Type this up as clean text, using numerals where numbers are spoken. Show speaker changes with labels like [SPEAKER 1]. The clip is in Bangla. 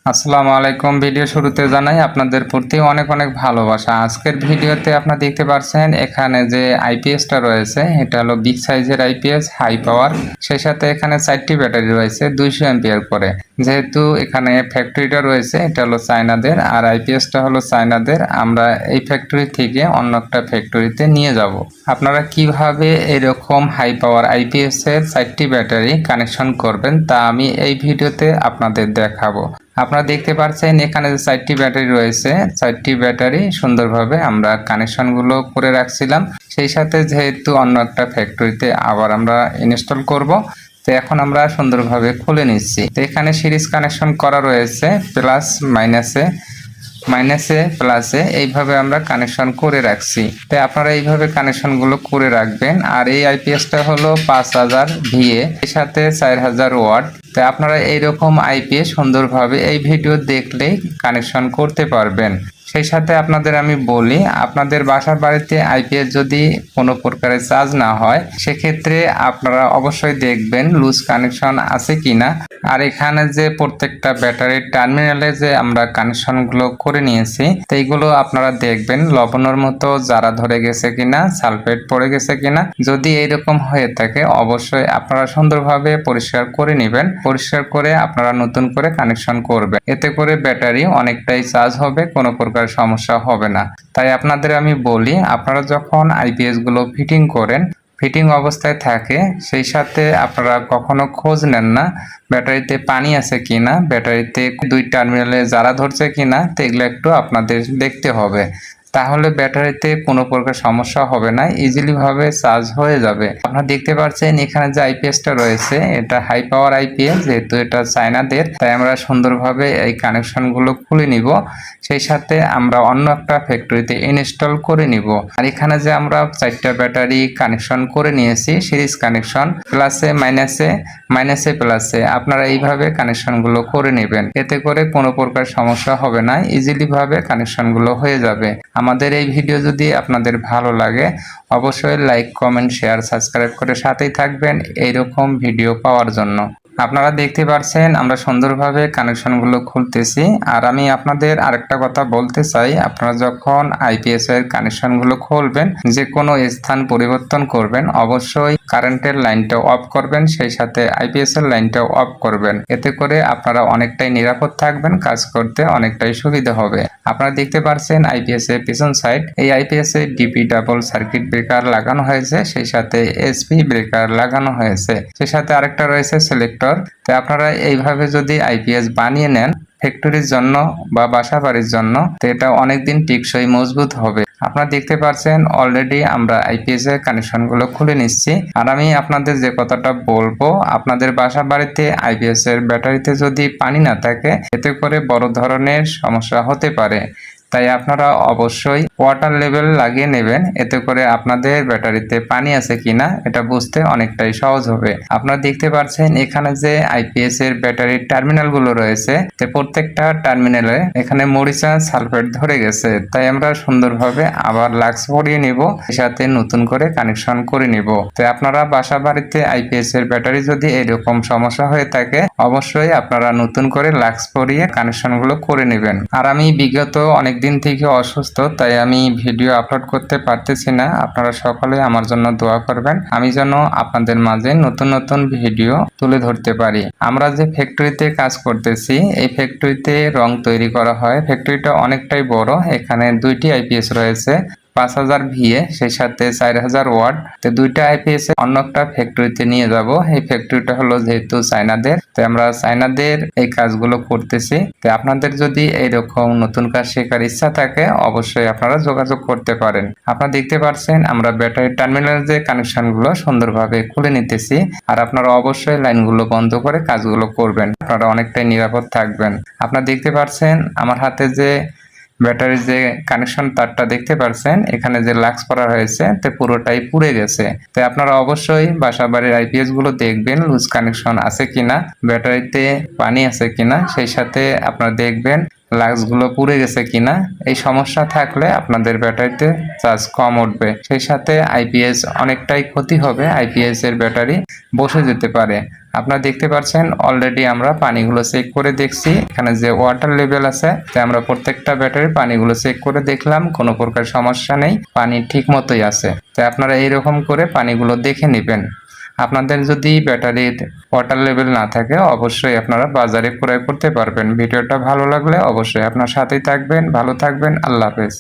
[SPEAKER 1] আসসালামু আলাইকুম। ভিডিও শুরুতে জানাই আপনাদের প্রতি অনেক অনেক ভালোবাসা। আজকের ভিডিওতে আপনারা দেখতে পাচ্ছেন এখানে যে আইপিএসটা রয়েছে এটা হলো বিগ সাইজের আইপিএস, হাই পাওয়ার। সেই সাথে এখানে 4টি ব্যাটারি রয়েছে 200 এম্পিয়ার করে। যেহেতু এখানে ফ্যাক্টরিটা রয়েছে এটা হলো চায়নাদের, আর আইপিএসটা হলো চায়নাদের। আমরা এই ফ্যাক্টরি থেকে অন্য একটা ফ্যাক্টরিতে নিয়ে যাব। আপনারা কিভাবে এরকম হাই পাওয়ার আইপিএস এর 4টি ব্যাটারি কানেকশন করবেন তা আমি এই ভিডিওতে আপনাদের দেখাবো। আপনারা দেখতে পাচ্ছেন এখানে যে 4টি ব্যাটারি রয়েছে, 4টি ব্যাটারি সুন্দরভাবে আমরা কানেকশনগুলো করে রাখছিলাম। সেই সাথে যেহেতু অন্য একটা ফ্যাক্টরিতে আবার আমরা ইনস্টল করব, তো এখন আমরা সুন্দরভাবে খুলে নিচ্ছি। তো এখানে সিরিজ কানেকশন করা রয়েছে মাইনাসে প্লাসে, এইভাবে আমরা কানেকশন করে রাখছি। তো আপনারা এইভাবে কানেকশনগুলো করে রাখবেন। আর এই আইপিএসটা হলো 5000 ভিএ, এর সাথে 4000 ওয়াট। তো আপনারা এইরকম আইপিএস সুন্দরভাবে এই ভিডিও দেখলেই কানেকশন করতে পারবেন। সেই সাথে আপনাদের আমি বলি, আপনাদের বাসার বাড়িতে আইপিএস যদি কোনো প্রকারের চার্জ না হয় সেক্ষেত্রে আপনারা অবশ্যই দেখবেন লুজ কানেকশন আছে কিনা। আর এখানে যে প্রত্যেকটা ব্যাটারির টার্মিনালে যে আমরা কানেকশনগুলো করে নিয়েছি, তো এইগুলো আপনারা দেখবেন লবণের মতো যারা ধরে গেছে কিনা, সালফেট পড়ে গেছে কিনা। যদি এইরকম হয়ে থাকে অবশ্যই আপনারা সুন্দরভাবে পরিষ্কার করে নেবেন। পরিষ্কার করে আপনারা নতুন করে কানেকশন করবেন, এতে করে ব্যাটারি অনেকটাই চার্জ হবে, কোনো প্রকার সমস্যা হবে না। তাই আপনাদের আমি বলি, আপনারা যখন আইপিএস গুলো ফিটিং করেন, ফিটিং অবস্থায় থাকে সেই সাথে আপনারা কখনো খোঁজ নেন না ব্যাটারিতে পানি আছে কিনা, ব্যাটারিতে 2 টার্মিনালে জ্বালা ধরছে কিনা। তো এগুলো একটু আপনাদের দেখতে হবে, তাহলে ব্যাটারিতে কোনো প্রকার সমস্যা হবে না, ইজিলি ভাবে চার্জ হয়ে যাবে। আপনারা দেখতে পাচ্ছেন এখানে যে আইপিএসটা রয়েছে এটা হাই পাওয়ার আইপিএস, যেহেতু এটা চায়নাদের, তাই আমরা সুন্দরভাবে এই কানেকশনগুলো খুলে নিব। সেই সাথে আমরা অন্য একটা ফ্যাক্টরিতে ইনস্টল করে নিব। আর এখানে যে আমরা 4টা ব্যাটারি কানেকশন করে নিয়েছি সিরিজ কানেকশন, মাইনাসে প্লাসে, আপনারা এইভাবে কানেকশনগুলো করে নেবেন। এতে করে কোনো প্রকার সমস্যা হবে না, ইজিলি ভাবে কানেকশনগুলো হয়ে যাবে। আমাদের এই ভিডিও যদি আপনাদের ভালো লাগে অবশ্যই লাইক, কমেন্ট, শেয়ার, সাবস্ক্রাইব করে সাথেই থাকবেন এইরকম ভিডিও পাওয়ার জন্য। আপনারা দেখতে পাচ্ছেন আমরা সুন্দরভাবে কানেকশনগুলো খুলতেছি। আর আমি আপনাদের আরেকটা কথা বলতে চাই, আপনারা যখন আইপিএস এর কানেকশনগুলো খুলবেন, যে কোনো স্থান পরিবর্তন করবেন অবশ্যই কারেন্টের লাইনটা অফ করবেন, সেই সাথে আইপিএস এর লাইনটাও অফ করবেন। এতে করে আপনারা অনেকটাই নিরাপদ থাকবেন, কাজ করতে অনেকটাই সুবিধা হবে। আপনারা দেখতে পাচ্ছেন আইপিএস এর পিছন সাইড, এই আইপিএস এর ডিপি ডাবল সার্কিট ব্রেকার লাগানো হয়েছে, সেই সাথে এসপি ব্রেকার লাগানো হয়েছে, সেই সাথে আরেকটা রয়েছে সিলেক্টর। তো আপনারা এইভাবে যদি আইপিএস বানিয়ে নেন ফ্যাক্টরির জন্য বা বাসা বাড়ির জন্য, তো এটা অনেকদিন টিকসই মজবুত হবে। আপনারা দেখতে পাচ্ছেন অলরেডি আমরা আইপিএস এর কানেকশনগুলো খুলে নিচ্ছি। আর আমি আপনাদের যে কথাটা বলবো, আপনাদের বাসা বাড়িতে আইপিএস এর ব্যাটারিতে যদি পানি না থাকে এতে করে বড় ধরনের সমস্যা হতে পারে। তাই আপনারা অবশ্যই ওয়াটার লেভেল লাগিয়ে নেবেন, এতে করে আপনাদের ব্যাটারিতে পানি আছে কিনা এটা বুঝতে অনেকটাই সহজ হবে। আপনারা দেখতে পাচ্ছেন এখানে যে আইপিএস এর ব্যাটারির টার্মিনাল গুলো রয়েছে, তো প্রত্যেকটা টার্মিনালে এখানে মরিচা সালফেট ধরে গেছে। তাই আমরা সুন্দরভাবে আবার লাক্স ভরিয়ে নিব, সাথে নতুন করে কানেকশন করে নিব। তো আপনারা বাসা বাড়িতে আইপিএস এর ব্যাটারি যদি এরকম সমস্যা হয়ে থাকে অবশ্যই আপনারা নতুন করে লাক্স ভরিয়ে কানেকশন গুলো করে নেবেন। আর আমি বিগত অনেক দিন থেকে অসুস্থ, তাই আমি ভিডিও আপলোড করতে পারতেছি না। আপনারা সকলে আমার জন্য দোয়া করবেন, আমি যেন আপনাদের মাঝে নতুন নতুন ভিডিও তুলে ধরতে পারি। আমরা যে ফ্যাক্টরিতে কাজ করতেছি এই ফ্যাক্টরিতে রং তৈরি করা হয়। ফ্যাক্টরিটা অনেকটাই বড়, এখানে 2টি আইপিএস রয়েছে 5000 ভিএ, সেই সাথে 4000 ওয়াট। তো 2টা আইপিএস অন্য একটা ফ্যাক্টরিতে নিয়ে যাব। এই ফ্যাক্টরিটা হলো যেহেতু চায়নাদের, তো আমরা চায়নাদের এই কাজগুলো করতেছি। তো আপনাদের যদি এইরকম নতুন কাজ শেখার ইচ্ছা থাকে অবশ্যই আপনারা যোগাযোগ করতে পারেন। আপনারা দেখতে পাচ্ছেন আমরা ব্যাটারি টার্মিনালের যে কানেকশনগুলো সুন্দরভাবে খুলে নিতেছি। আর আপনারা অবশ্যই লাইনগুলো বন্ধ করে কাজগুলো করবেন, আপনারা অনেকটাই নিরাপদ থাকবেন। আপনারা দেখতে পাচ্ছেন আমার হাতে যে ব্যাটারির যে কানেকশন তারটা দেখতে পাচ্ছেন, এখানে যে লাক্স করা হয়েছে তো পুরোটাই পুড়ে গেছে। তাই আপনারা অবশ্যই বাসা বাড়ির আইপিএস গুলো দেখবেন লুজ কানেকশন আছে কিনা, ব্যাটারিতে পানি আছে কিনা, সেই সাথে আপনারা দেখবেন লাক্স গুলো পুড়ে গেছে কিনা। এই সমস্যা থাকলে আপনাদের ব্যাটারিতে চার্জ কম উঠবে, সেই সাথে আইপিএস অনেকটাই ক্ষতি হবে, আইপিএস এর ব্যাটারি বসে যেতে পারে। আপনারা দেখতে পাচ্ছেন অলরেডি আমরা পানিগুলো চেক করে দেখছি, এখানে যে ওয়াটার লেভেল আছে তাই আমরা প্রত্যেকটা ব্যাটারির পানিগুলো চেক করে দেখলাম, কোনো প্রকার সমস্যা নেই, পানি ঠিক মতোই আছে। তাই আপনারা এইরকম করে পানিগুলো দেখে নেবেন। আপনাদের যদি ব্যাটারির ওয়াটার লেভেল না থাকে অবশ্যই আপনারা বাজারে ক্রয় করতে পারবেন। ভিডিওটা ভালো লাগলে অবশ্যই আপনার সাথেই থাকবেন, ভালো থাকবেন, আল্লাহ হাফেজ।